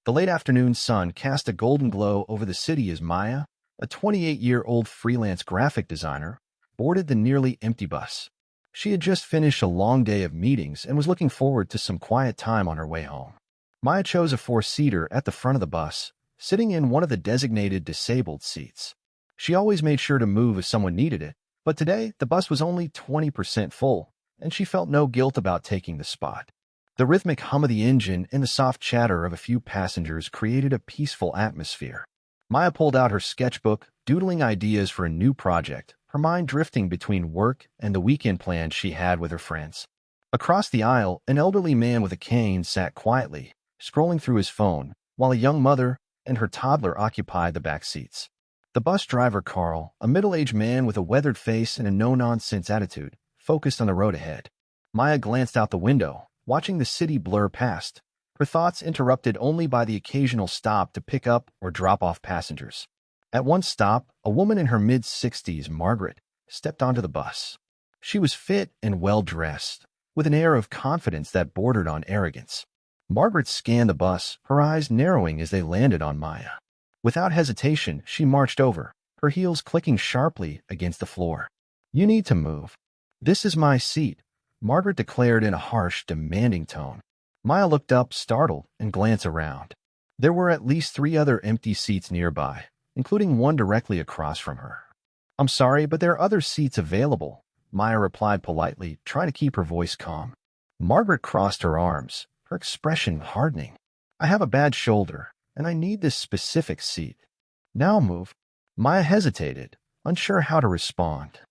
The late afternoon sun cast a golden glow over the city as Maya, a 28-year-old freelance graphic designer, boarded the nearly empty bus. She had just finished a long day of meetings and was looking forward to some quiet time on her way home. Maya chose a four-seater at the front of the bus, sitting in one of the designated disabled seats. She always made sure to move if someone needed it, but today the bus was only 20% full, and she felt no guilt about taking the spot. The rhythmic hum of the engine and the soft chatter of a few passengers created a peaceful atmosphere. Maya pulled out her sketchbook, doodling ideas for a new project, her mind drifting between work and the weekend plans she had with her friends. Across the aisle, an elderly man with a cane sat quietly, scrolling through his phone, while a young mother and her toddler occupied the back seats. The bus driver, Carl, a middle-aged man with a weathered face and a no-nonsense attitude, focused on the road ahead. Maya glanced out the window, watching the city blur past, her thoughts interrupted only by the occasional stop to pick up or drop off passengers. At one stop, a woman in her mid-60s, Margaret, stepped onto the bus. She was fit and well-dressed, with an air of confidence that bordered on arrogance. Margaret scanned the bus, her eyes narrowing as they landed on Maya. Without hesitation, she marched over, her heels clicking sharply against the floor. "You need to move. This is my seat," Margaret declared in a harsh, demanding tone. Maya looked up, startled, and glanced around. There were at least 3 other empty seats nearby, including one directly across from her. "I'm sorry, but there are other seats available," Maya replied politely, trying to keep her voice calm. Margaret crossed her arms, her expression hardening. "I have a bad shoulder, and I need this specific seat. Now move." Maya hesitated, unsure how to respond.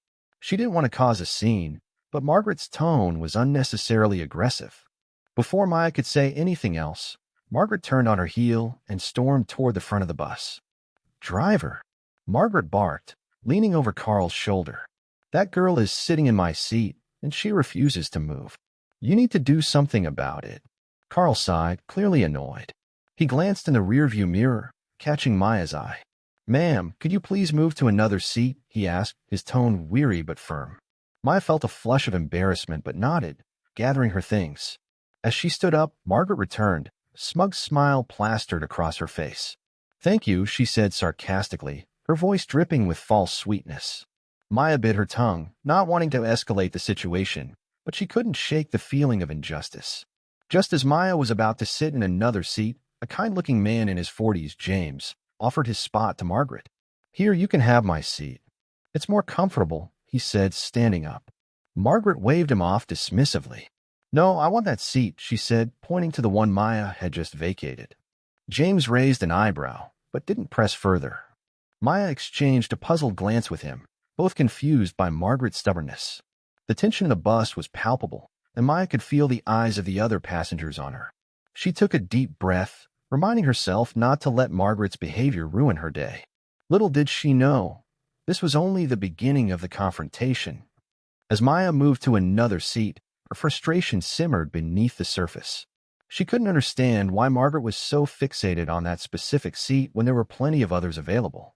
She didn't want to cause a scene, but Margaret's tone was unnecessarily aggressive. Before Maya could say anything else, Margaret turned on her heel and stormed toward the front of the bus. "Driver," Margaret barked, leaning over Carl's shoulder. "That girl is sitting in my seat, and she refuses to move. You need to do something about it." Carl sighed, clearly annoyed. He glanced in the rearview mirror, catching Maya's eye. "Ma'am, could you please move to another seat?" he asked, his tone weary but firm. Maya felt a flush of embarrassment but nodded, gathering her things. As she stood up, Margaret returned, a smug smile plastered across her face. "Thank you," she said sarcastically, her voice dripping with false sweetness. Maya bit her tongue, not wanting to escalate the situation, but she couldn't shake the feeling of injustice. Just as Maya was about to sit in another seat, a kind-looking man in his 40s, James, offered his spot to Margaret. "Here, you can have my seat. It's more comfortable," he said, standing up. Margaret waved him off dismissively. "No, I want that seat," she said, pointing to the one Maya had just vacated. James raised an eyebrow, but didn't press further. Maya exchanged a puzzled glance with him, both confused by Margaret's stubbornness. The tension in the bus was palpable, and Maya could feel the eyes of the other passengers on her. She took a deep breath, reminding herself not to let Margaret's behavior ruin her day. Little did she know, this was only the beginning of the confrontation. As Maya moved to another seat, her frustration simmered beneath the surface. She couldn't understand why Margaret was so fixated on that specific seat when there were plenty of others available.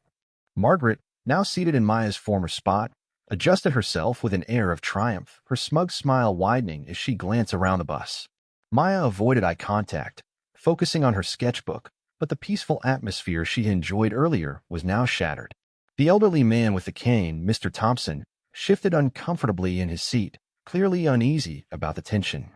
Margaret, now seated in Maya's former spot, adjusted herself with an air of triumph, her smug smile widening as she glanced around the bus. Maya avoided eye contact, focusing on her sketchbook, but the peaceful atmosphere she enjoyed earlier was now shattered. The elderly man with the cane, Mr. Thompson, shifted uncomfortably in his seat, clearly uneasy about the tension.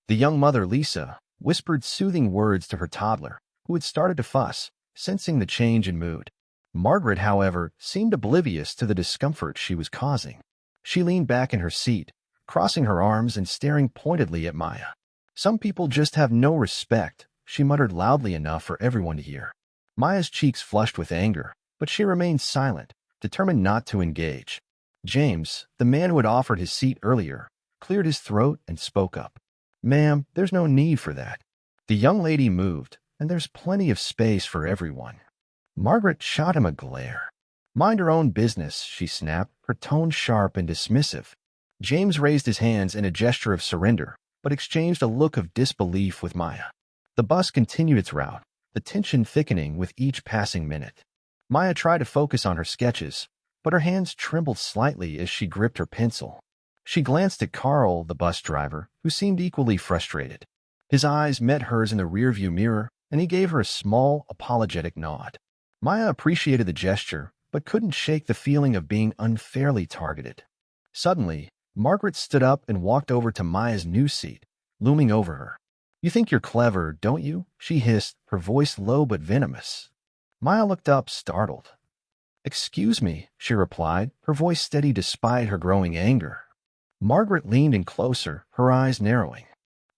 The young mother, Lisa, whispered soothing words to her toddler, who had started to fuss, sensing the change in mood. Margaret, however, seemed oblivious to the discomfort she was causing. She leaned back in her seat, crossing her arms and staring pointedly at Maya. "Some people just have no respect," she muttered loudly enough for everyone to hear. Maya's cheeks flushed with anger, but she remained silent, determined not to engage. James, the man who had offered his seat earlier, cleared his throat and spoke up. "Ma'am, there's no need for that. The young lady moved, and there's plenty of space for everyone." Margaret shot him a glare. "Mind her own business," she snapped, her tone sharp and dismissive. James raised his hands in a gesture of surrender, but exchanged a look of disbelief with Maya. The bus continued its route, the tension thickening with each passing minute. Maya tried to focus on her sketches, but her hands trembled slightly as she gripped her pencil. She glanced at Carl, the bus driver, who seemed equally frustrated. His eyes met hers in the rearview mirror, and he gave her a small, apologetic nod. Maya appreciated the gesture, but couldn't shake the feeling of being unfairly targeted. Suddenly, Margaret stood up and walked over to Maya's new seat, looming over her. "You think you're clever, don't you?" she hissed, her voice low but venomous. Maya looked up, startled. "Excuse me," she replied, her voice steady despite her growing anger. Margaret leaned in closer, her eyes narrowing.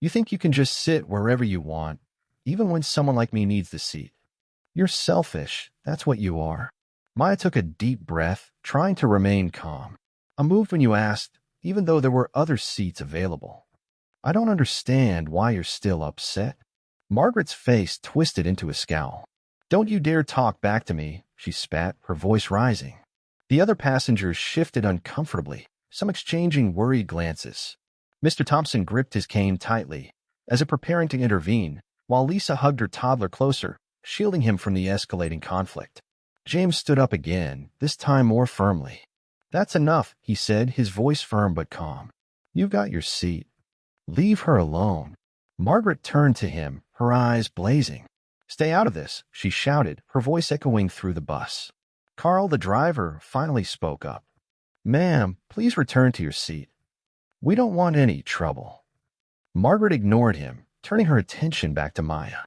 "You think you can just sit wherever you want, even when someone like me needs the seat? You're selfish, that's what you are." Maya took a deep breath, trying to remain calm. "I moved when you asked, even though there were other seats available. I don't understand why you're still upset." Margaret's face twisted into a scowl. "Don't you dare talk back to me," she spat, her voice rising. The other passengers shifted uncomfortably, some exchanging worried glances. Mr. Thompson gripped his cane tightly, as if preparing to intervene, while Lisa hugged her toddler closer, shielding him from the escalating conflict. James stood up again, this time more firmly. "That's enough," he said, his voice firm but calm. "You've got your seat. Leave her alone." Margaret turned to him, her eyes blazing. "Stay out of this," she shouted, her voice echoing through the bus. Carl, the driver, finally spoke up. "Ma'am, please return to your seat. We don't want any trouble." Margaret ignored him, turning her attention back to Maya.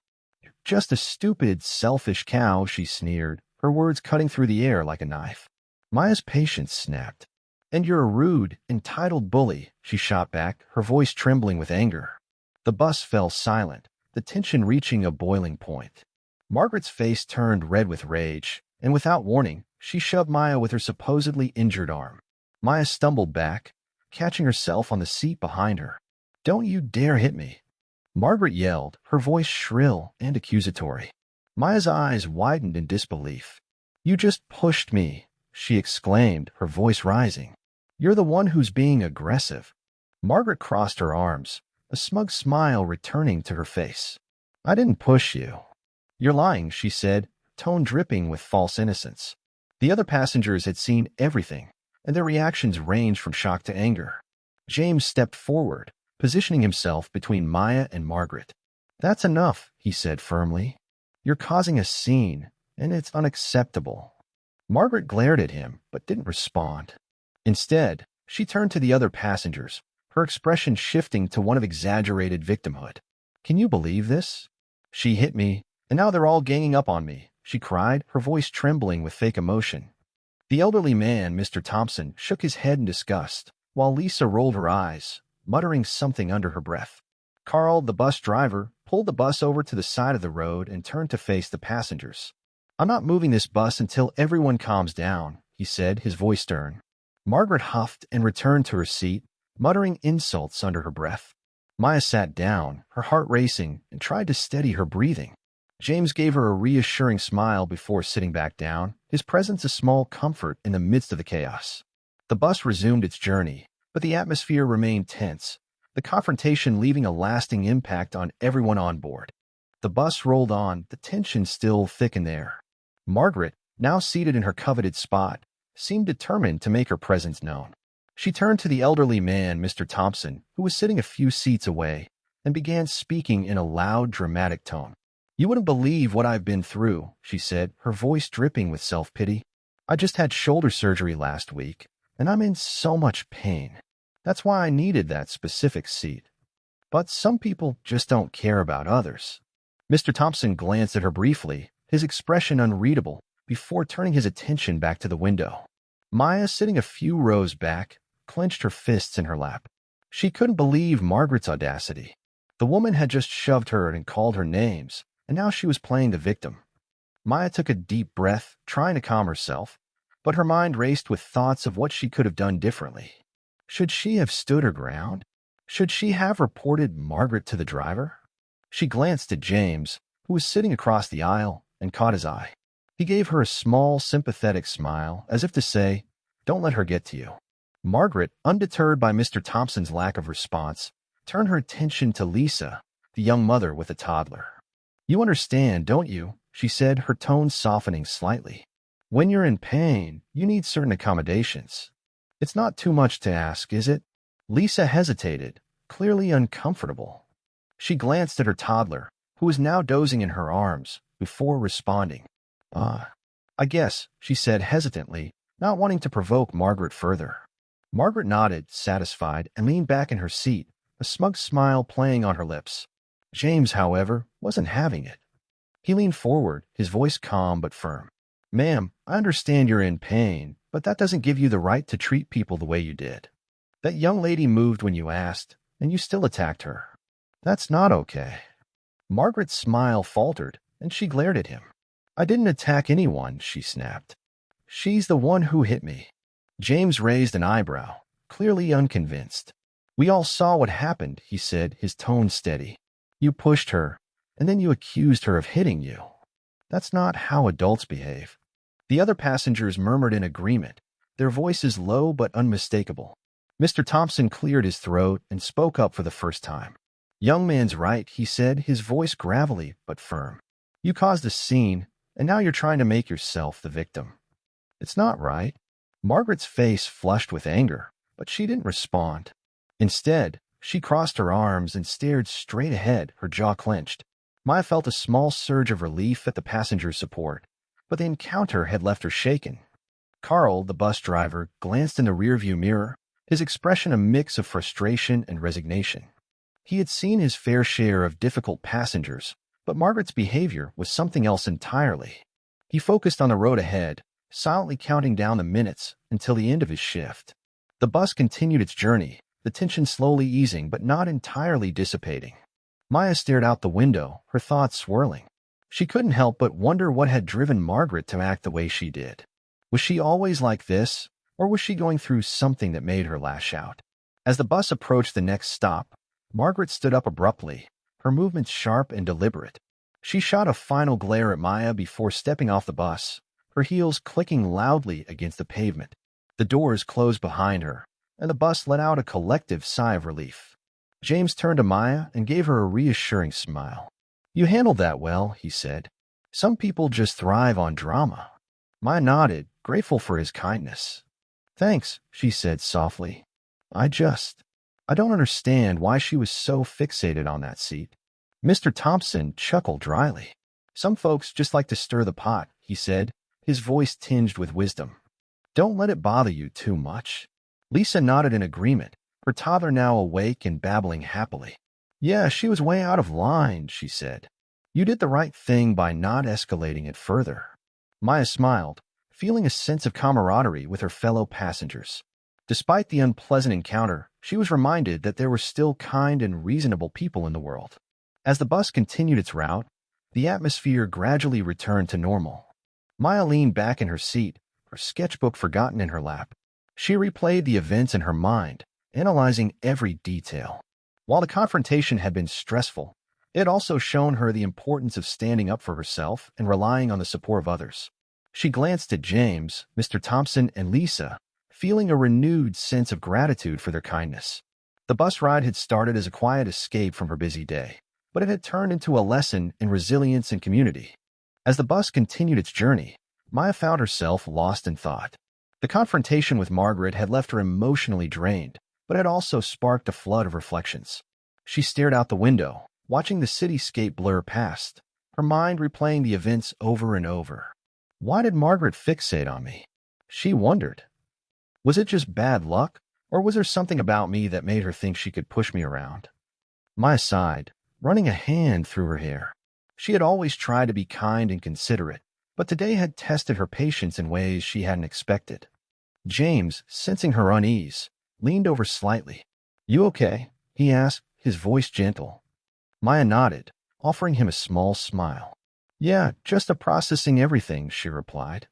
"Just a stupid, selfish cow," she sneered, her words cutting through the air like a knife. Maya's patience snapped. "And you're a rude, entitled bully," she shot back, her voice trembling with anger. The bus fell silent, the tension reaching a boiling point. Margaret's face turned red with rage, and without warning, she shoved Maya with her supposedly injured arm. Maya stumbled back, catching herself on the seat behind her. "Don't you dare hit me!" Margaret yelled, her voice shrill and accusatory. Maya's eyes widened in disbelief. "You just pushed me," she exclaimed, her voice rising. "You're the one who's being aggressive." Margaret crossed her arms, a smug smile returning to her face. "I didn't push you." "You're lying," she said, tone dripping with false innocence. The other passengers had seen everything, and their reactions ranged from shock to anger. James stepped forward, positioning himself between Maya and Margaret. "That's enough," he said firmly. "You're causing a scene, and it's unacceptable." Margaret glared at him, but didn't respond. Instead, she turned to the other passengers, her expression shifting to one of exaggerated victimhood. "Can you believe this? She hit me, and now they're all ganging up on me," she cried, her voice trembling with fake emotion. The elderly man, Mr. Thompson, shook his head in disgust, while Lisa rolled her eyes, muttering something under her breath. Carl, the bus driver, pulled the bus over to the side of the road and turned to face the passengers. "I'm not moving this bus until everyone calms down," he said, his voice stern. Margaret huffed and returned to her seat, muttering insults under her breath. Maya sat down, her heart racing, and tried to steady her breathing. James gave her a reassuring smile before sitting back down, his presence a small comfort in the midst of the chaos. The bus resumed its journey, but the atmosphere remained tense, the confrontation leaving a lasting impact on everyone on board. The bus rolled on, the tension still thick in the air. Margaret, now seated in her coveted spot, seemed determined to make her presence known. She turned to the elderly man, Mr. Thompson, who was sitting a few seats away, and began speaking in a loud, dramatic tone. "You wouldn't believe what I've been through," she said, her voice dripping with self-pity. "I just had shoulder surgery last week, and I'm in so much pain. That's why I needed that specific seat. But some people just don't care about others." Mr. Thompson glanced at her briefly, his expression unreadable, before turning his attention back to the window. Maya, sitting a few rows back, clenched her fists in her lap. She couldn't believe Margaret's audacity. The woman had just shoved her and called her names, and now she was playing the victim. Maya took a deep breath, trying to calm herself, but her mind raced with thoughts of what she could have done differently. Should she have stood her ground? Should she have reported Margaret to the driver? She glanced at James, who was sitting across the aisle, and caught his eye. He gave her a small, sympathetic smile, as if to say, "Don't let her get to you." Margaret, undeterred by Mr. Thompson's lack of response, turned her attention to Lisa, the young mother with a toddler. "You understand, don't you?" she said, her tone softening slightly. "When you're in pain, you need certain accommodations. It's not too much to ask, is it?" Lisa hesitated, clearly uncomfortable. She glanced at her toddler, who was now dozing in her arms, before responding. I guess, she said hesitantly, not wanting to provoke Margaret further. Margaret nodded, satisfied, and leaned back in her seat, a smug smile playing on her lips. James, however, wasn't having it. He leaned forward, his voice calm but firm. Ma'am, I understand you're in pain, but that doesn't give you the right to treat people the way you did. That young lady moved when you asked, and you still attacked her. That's not okay. Margaret's smile faltered, and she glared at him. I didn't attack anyone, she snapped. She's the one who hit me. James raised an eyebrow, clearly unconvinced. We all saw what happened, he said, his tone steady. You pushed her, and then you accused her of hitting you. That's not how adults behave. The other passengers murmured in agreement, their voices low but unmistakable. Mr. Thompson cleared his throat and spoke up for the first time. Young man's right, he said, his voice gravelly but firm. You caused a scene, and now you're trying to make yourself the victim. It's not right. Margaret's face flushed with anger, but she didn't respond. Instead, she crossed her arms and stared straight ahead, her jaw clenched. Maya felt a small surge of relief at the passenger's support, but the encounter had left her shaken. Carl, the bus driver, glanced in the rearview mirror, his expression a mix of frustration and resignation. He had seen his fair share of difficult passengers, but Margaret's behavior was something else entirely. He focused on the road ahead, silently counting down the minutes until the end of his shift. The bus continued its journey, the tension slowly easing but not entirely dissipating. Maya stared out the window, her thoughts swirling. She couldn't help but wonder what had driven Margaret to act the way she did. Was she always like this, or was she going through something that made her lash out? As the bus approached the next stop, Margaret stood up abruptly, her movements sharp and deliberate. She shot a final glare at Maya before stepping off the bus, her heels clicking loudly against the pavement. The doors closed behind her, and the bus let out a collective sigh of relief. James turned to Maya and gave her a reassuring smile. You handled that well, he said. Some people just thrive on drama. Maya nodded, grateful for his kindness. Thanks, she said softly. I don't understand why she was so fixated on that seat. Mr. Thompson chuckled dryly. Some folks just like to stir the pot, he said, his voice tinged with wisdom. Don't let it bother you too much. Lisa nodded in agreement, her toddler now awake and babbling happily. Yeah, she was way out of line, she said. You did the right thing by not escalating it further. Maya smiled, feeling a sense of camaraderie with her fellow passengers. Despite the unpleasant encounter, she was reminded that there were still kind and reasonable people in the world. As the bus continued its route, the atmosphere gradually returned to normal. Maya leaned back in her seat, her sketchbook forgotten in her lap. She replayed the events in her mind, analyzing every detail. While the confrontation had been stressful, it had also shown her the importance of standing up for herself and relying on the support of others. She glanced at James, Mr. Thompson, and Lisa, feeling a renewed sense of gratitude for their kindness. The bus ride had started as a quiet escape from her busy day, but it had turned into a lesson in resilience and community. As the bus continued its journey, Maya found herself lost in thought. The confrontation with Margaret had left her emotionally drained, but had also sparked a flood of reflections. She stared out the window, watching the cityscape blur past, her mind replaying the events over and over. Why did Margaret fixate on me? She wondered. Was it just bad luck, or was there something about me that made her think she could push me around? Maya sighed, running a hand through her hair. She had always tried to be kind and considerate, but today had tested her patience in ways she hadn't expected. James, sensing her unease, leaned over slightly. You okay? He asked, his voice gentle. Maya nodded, offering him a small smile. Yeah, just processing everything, she replied.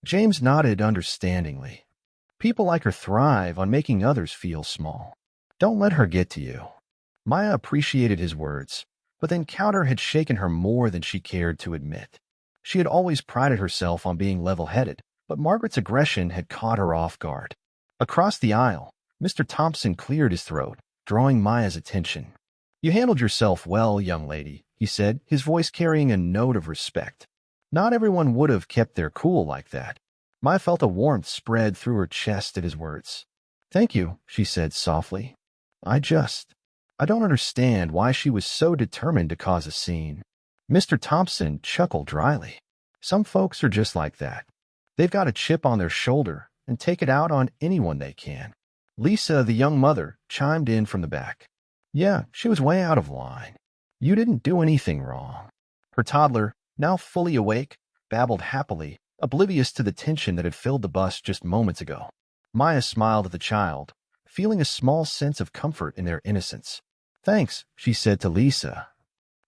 James nodded understandingly. People like her thrive on making others feel small. Don't let her get to you. Maya appreciated his words, but the encounter had shaken her more than she cared to admit. She had always prided herself on being level-headed, but Margaret's aggression had caught her off guard. Across the aisle, Mr. Thompson cleared his throat, drawing Maya's attention. You handled yourself well, young lady, he said, his voice carrying a note of respect. Not everyone would have kept their cool like that. Maya felt a warmth spread through her chest at his words. Thank you, she said softly. I don't understand why she was so determined to cause a scene. Mr. Thompson chuckled dryly. Some folks are just like that. They've got a chip on their shoulder and take it out on anyone they can. Lisa, the young mother, chimed in from the back. Yeah, she was way out of line. You didn't do anything wrong. Her toddler, now fully awake, babbled happily, oblivious to the tension that had filled the bus just moments ago. Maya smiled at the child, feeling a small sense of comfort in their innocence. Thanks, she said to Lisa.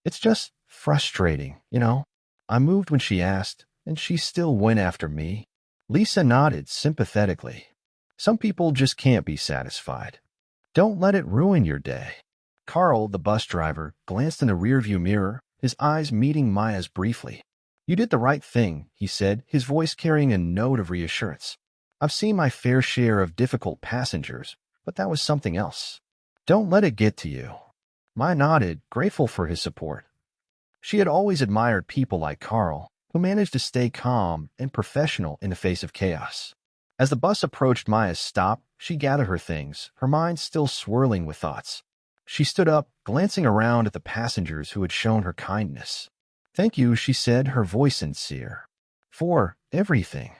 It's just frustrating, you know. I moved when she asked, and she still went after me. Lisa nodded sympathetically. Some people just can't be satisfied. Don't let it ruin your day. Carl, the bus driver, glanced in the rearview mirror, his eyes meeting Maya's briefly. You did the right thing, he said, his voice carrying a note of reassurance. I've seen my fair share of difficult passengers, but that was something else. Don't let it get to you. Maya nodded, grateful for his support. She had always admired people like Carl, who managed to stay calm and professional in the face of chaos. As the bus approached Maya's stop, she gathered her things, her mind still swirling with thoughts. She stood up, glancing around at the passengers who had shown her kindness. Thank you, she said, her voice sincere. For everything.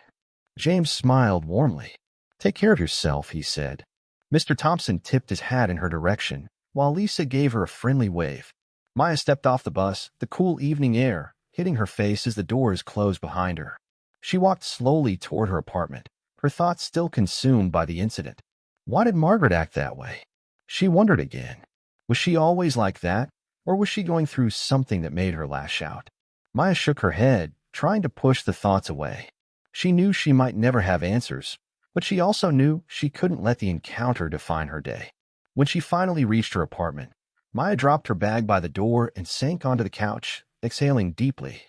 James smiled warmly. Take care of yourself, he said. Mr. Thompson tipped his hat in her direction, while Lisa gave her a friendly wave. Maya stepped off the bus, the cool evening air hitting her face as the doors closed behind her. She walked slowly toward her apartment, her thoughts still consumed by the incident. Why did Margaret act that way? She wondered again. Was she always like that, or was she going through something that made her lash out? Maya shook her head, trying to push the thoughts away. She knew she might never have answers, but she also knew she couldn't let the encounter define her day. When she finally reached her apartment, Maya dropped her bag by the door and sank onto the couch, exhaling deeply.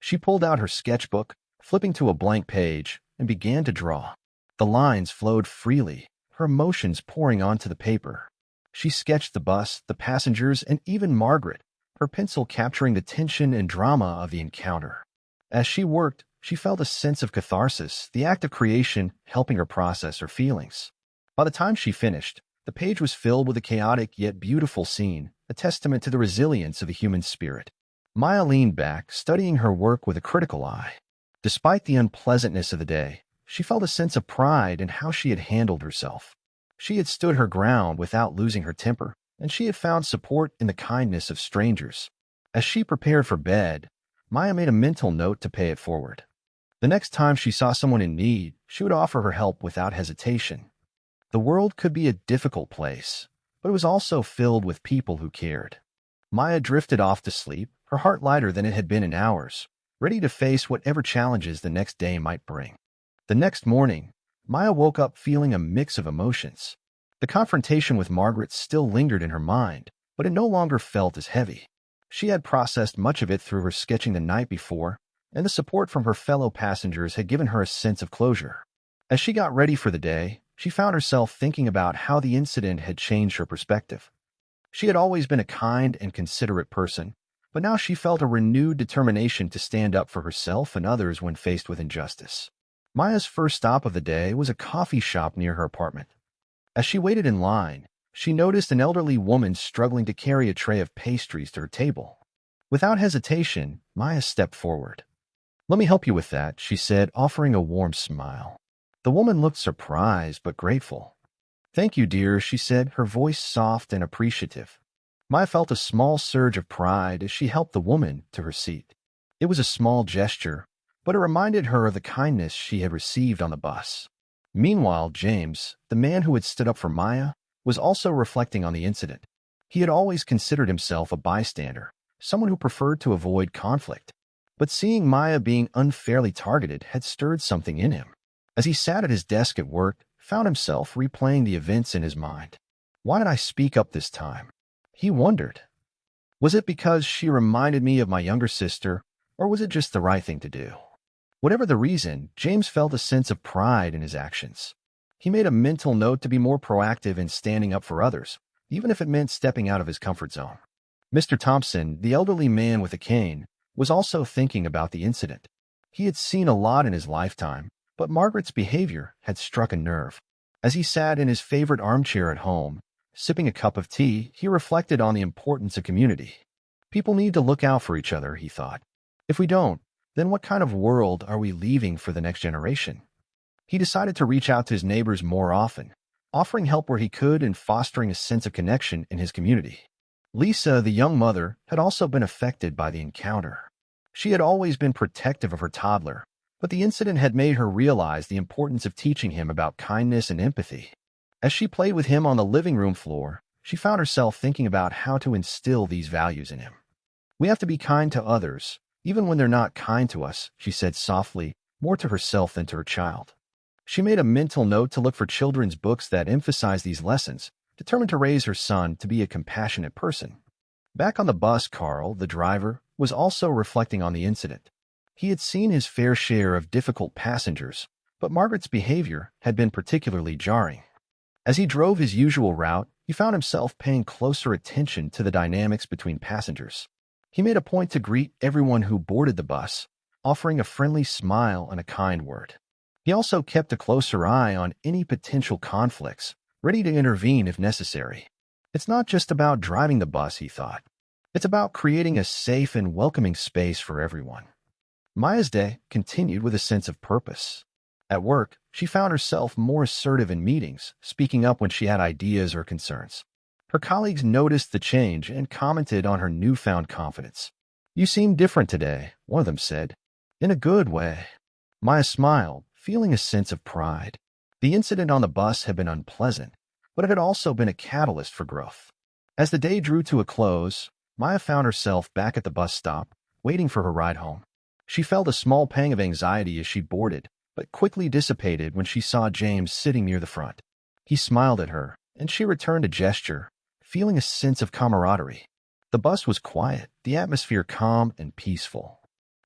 She pulled out her sketchbook, flipping to a blank page, and began to draw. The lines flowed freely, her emotions pouring onto the paper. She sketched the bus, the passengers, and even Margaret, her pencil capturing the tension and drama of the encounter. As she worked, she felt a sense of catharsis, the act of creation helping her process her feelings. By the time she finished, the page was filled with a chaotic yet beautiful scene, a testament to the resilience of the human spirit. Maya leaned back, studying her work with a critical eye. Despite the unpleasantness of the day, she felt a sense of pride in how she had handled herself. She had stood her ground without losing her temper, and she had found support in the kindness of strangers. As she prepared for bed, Maya made a mental note to pay it forward. The next time she saw someone in need, she would offer her help without hesitation. The world could be a difficult place, but it was also filled with people who cared. Maya drifted off to sleep, her heart lighter than it had been in hours, ready to face whatever challenges the next day might bring. The next morning, Maya woke up feeling a mix of emotions. The confrontation with Margaret still lingered in her mind, but it no longer felt as heavy. She had processed much of it through her sketching the night before, and the support from her fellow passengers had given her a sense of closure. As she got ready for the day, she found herself thinking about how the incident had changed her perspective. She had always been a kind and considerate person, but now she felt a renewed determination to stand up for herself and others when faced with injustice. Maya's first stop of the day was a coffee shop near her apartment. As she waited in line, she noticed an elderly woman struggling to carry a tray of pastries to her table. Without hesitation, Maya stepped forward. "Let me help you with that," she said, offering a warm smile. The woman looked surprised but grateful. "Thank you, dear," she said, her voice soft and appreciative. Maya felt a small surge of pride as she helped the woman to her seat. It was a small gesture, but it reminded her of the kindness she had received on the bus. Meanwhile, James, the man who had stood up for Maya, was also reflecting on the incident. He had always considered himself a bystander, someone who preferred to avoid conflict. But seeing Maya being unfairly targeted had stirred something in him. As he sat at his desk at work, found himself replaying the events in his mind. Why did I speak up this time? He wondered. Was it because she reminded me of my younger sister, or was it just the right thing to do? Whatever the reason, James felt a sense of pride in his actions. He made a mental note to be more proactive in standing up for others, even if it meant stepping out of his comfort zone. Mr. Thompson, the elderly man with a cane, was also thinking about the incident. He had seen a lot in his lifetime, but Margaret's behavior had struck a nerve. As he sat in his favorite armchair at home, Sipping a cup of tea, he reflected on the importance of community. People need to look out for each other, he thought. If we don't, then what kind of world are we leaving for the next generation? He decided to reach out to his neighbors more often, offering help where he could and fostering a sense of connection in his community. Lisa, the young mother, had also been affected by the encounter. She had always been protective of her toddler, but the incident had made her realize the importance of teaching him about kindness and empathy. As she played with him on the living room floor, she found herself thinking about how to instill these values in him. We have to be kind to others, even when they're not kind to us, she said softly, more to herself than to her child. She made a mental note to look for children's books that emphasize these lessons, determined to raise her son to be a compassionate person. Back on the bus, Carl, the driver, was also reflecting on the incident. He had seen his fair share of difficult passengers, but Margaret's behavior had been particularly jarring. As he drove his usual route, he found himself paying closer attention to the dynamics between passengers. He made a point to greet everyone who boarded the bus, offering a friendly smile and a kind word. He also kept a closer eye on any potential conflicts, ready to intervene if necessary. It's not just about driving the bus, he thought. It's about creating a safe and welcoming space for everyone. Maya's day continued with a sense of purpose. At work, she found herself more assertive in meetings, speaking up when she had ideas or concerns. Her colleagues noticed the change and commented on her newfound confidence. "You seem different today," one of them said. "In a good way." Maya smiled, feeling a sense of pride. The incident on the bus had been unpleasant, but it had also been a catalyst for growth. As the day drew to a close, Maya found herself back at the bus stop, waiting for her ride home. She felt a small pang of anxiety as she boarded, but quickly dissipated when she saw James sitting near the front. He smiled at her, and she returned a gesture, feeling a sense of camaraderie. The bus was quiet, the atmosphere calm and peaceful.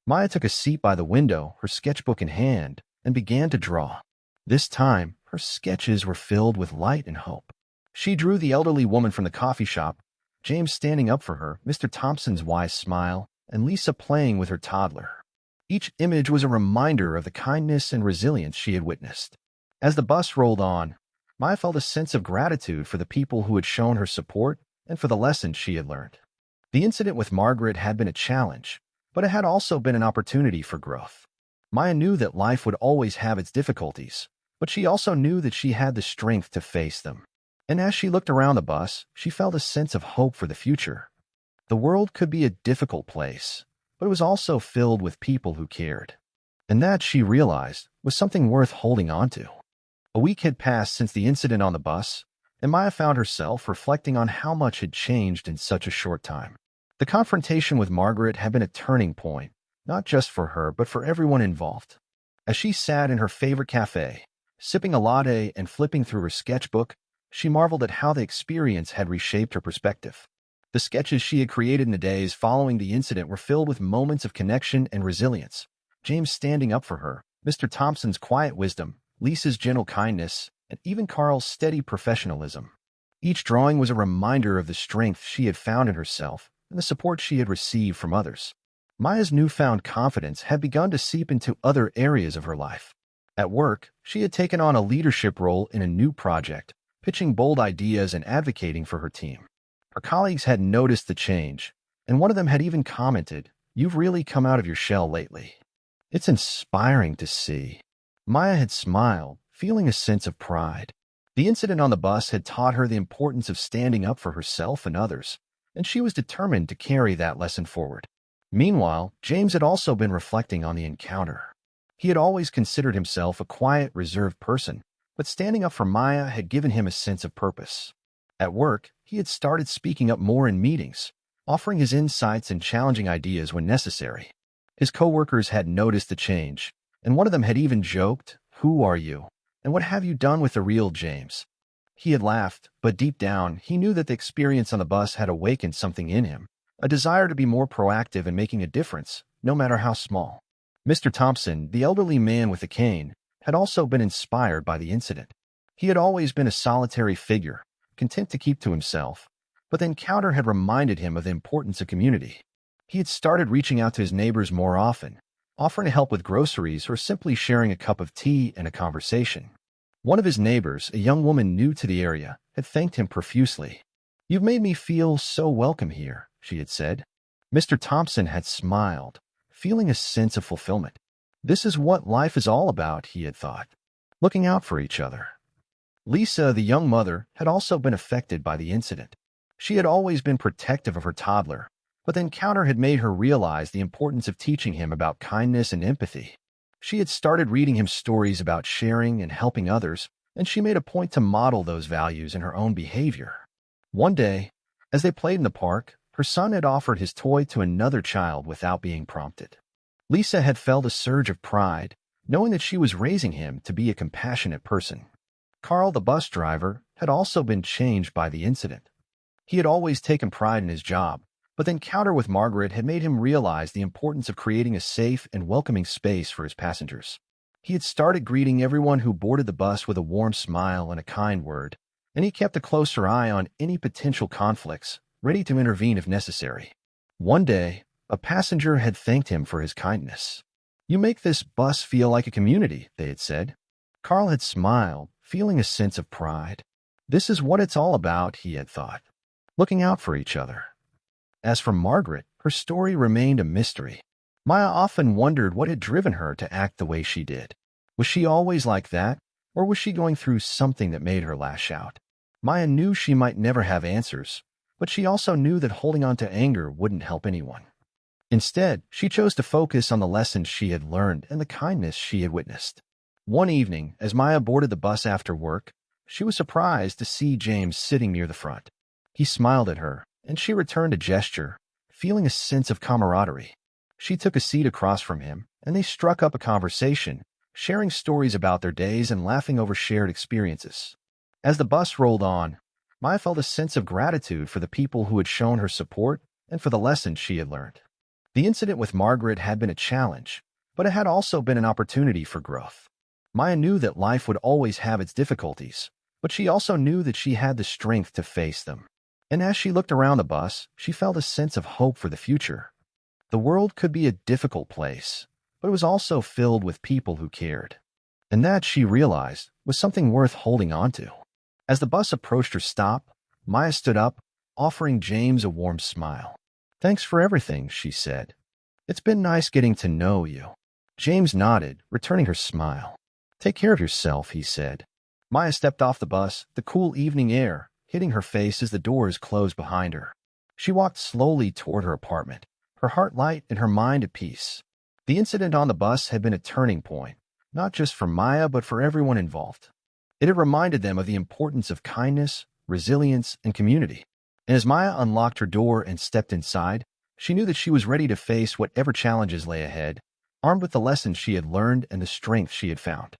Maya took a seat by the window, her sketchbook in hand, and began to draw. This time, her sketches were filled with light and hope. She drew the elderly woman from the coffee shop, James standing up for her, Mr. Thompson's wise smile, and Lisa playing with her toddler. Each image was a reminder of the kindness and resilience she had witnessed. As the bus rolled on, Maya felt a sense of gratitude for the people who had shown her support and for the lessons she had learned. The incident with Margaret had been a challenge, but it had also been an opportunity for growth. Maya knew that life would always have its difficulties, but she also knew that she had the strength to face them. And as she looked around the bus, she felt a sense of hope for the future. The world could be a difficult place, but it was also filled with people who cared. And that, she realized, was something worth holding on to. A week had passed since the incident on the bus, and Maya found herself reflecting on how much had changed in such a short time. The confrontation with Margaret had been a turning point, not just for her, but for everyone involved. As she sat in her favorite cafe, sipping a latte and flipping through her sketchbook, she marveled at how the experience had reshaped her perspective. The sketches she had created in the days following the incident were filled with moments of connection and resilience. James standing up for her, Mr. Thompson's quiet wisdom, Lisa's gentle kindness, and even Carl's steady professionalism. Each drawing was a reminder of the strength she had found in herself and the support she had received from others. Maya's newfound confidence had begun to seep into other areas of her life. At work, she had taken on a leadership role in a new project, pitching bold ideas and advocating for her team. Her colleagues had noticed the change, and one of them had even commented, "You've really come out of your shell lately." "It's inspiring to see." Maya had smiled, feeling a sense of pride. The incident on the bus had taught her the importance of standing up for herself and others, and she was determined to carry that lesson forward. Meanwhile, James had also been reflecting on the encounter. He had always considered himself a quiet, reserved person, but standing up for Maya had given him a sense of purpose. At work, he had started speaking up more in meetings, offering his insights and challenging ideas when necessary. His coworkers had noticed the change, and one of them had even joked, "Who are you? And what have you done with the real James?" He had laughed, but deep down, he knew that the experience on the bus had awakened something in him, a desire to be more proactive in making a difference, no matter how small. Mr. Thompson, the elderly man with the cane, had also been inspired by the incident. He had always been a solitary figure, content to keep to himself, but the encounter had reminded him of the importance of community. He had started reaching out to his neighbors more often, offering to help with groceries or simply sharing a cup of tea and a conversation. One of his neighbors, a young woman new to the area, had thanked him profusely. "You've made me feel so welcome here," she had said. Mr. Thompson had smiled, feeling a sense of fulfillment. This is what life is all about, he had thought. Looking out for each other. Lisa, the young mother, had also been affected by the incident. She had always been protective of her toddler, but the encounter had made her realize the importance of teaching him about kindness and empathy. She had started reading him stories about sharing and helping others, and she made a point to model those values in her own behavior. One day, as they played in the park, her son had offered his toy to another child without being prompted. Lisa had felt a surge of pride, knowing that she was raising him to be a compassionate person. Carl, the bus driver, had also been changed by the incident. He had always taken pride in his job, but the encounter with Margaret had made him realize the importance of creating a safe and welcoming space for his passengers. He had started greeting everyone who boarded the bus with a warm smile and a kind word, and he kept a closer eye on any potential conflicts, ready to intervene if necessary. One day, a passenger had thanked him for his kindness. "You make this bus feel like a community," they had said. Carl had smiled, feeling a sense of pride. This is what it's all about, he had thought. Looking out for each other. As for Margaret, her story remained a mystery. Maya often wondered what had driven her to act the way she did. Was she always like that, or was she going through something that made her lash out? Maya knew she might never have answers, but she also knew that holding on to anger wouldn't help anyone. Instead, she chose to focus on the lessons she had learned and the kindness she had witnessed. One evening, as Maya boarded the bus after work, she was surprised to see James sitting near the front. He smiled at her, and she returned a gesture, feeling a sense of camaraderie. She took a seat across from him, and they struck up a conversation, sharing stories about their days and laughing over shared experiences. As the bus rolled on, Maya felt a sense of gratitude for the people who had shown her support and for the lessons she had learned. The incident with Margaret had been a challenge, but it had also been an opportunity for growth. Maya knew that life would always have its difficulties, but she also knew that she had the strength to face them. And as she looked around the bus, she felt a sense of hope for the future. The world could be a difficult place, but it was also filled with people who cared. And that, she realized, was something worth holding on to. As the bus approached her stop, Maya stood up, offering James a warm smile. "Thanks for everything," she said. "It's been nice getting to know you." James nodded, returning her smile. "Take care of yourself," he said. Maya stepped off the bus, the cool evening air hitting her face as the doors closed behind her. She walked slowly toward her apartment, her heart light and her mind at peace. The incident on the bus had been a turning point, not just for Maya but for everyone involved. It had reminded them of the importance of kindness, resilience, and community. And as Maya unlocked her door and stepped inside, she knew that she was ready to face whatever challenges lay ahead, armed with the lessons she had learned and the strength she had found.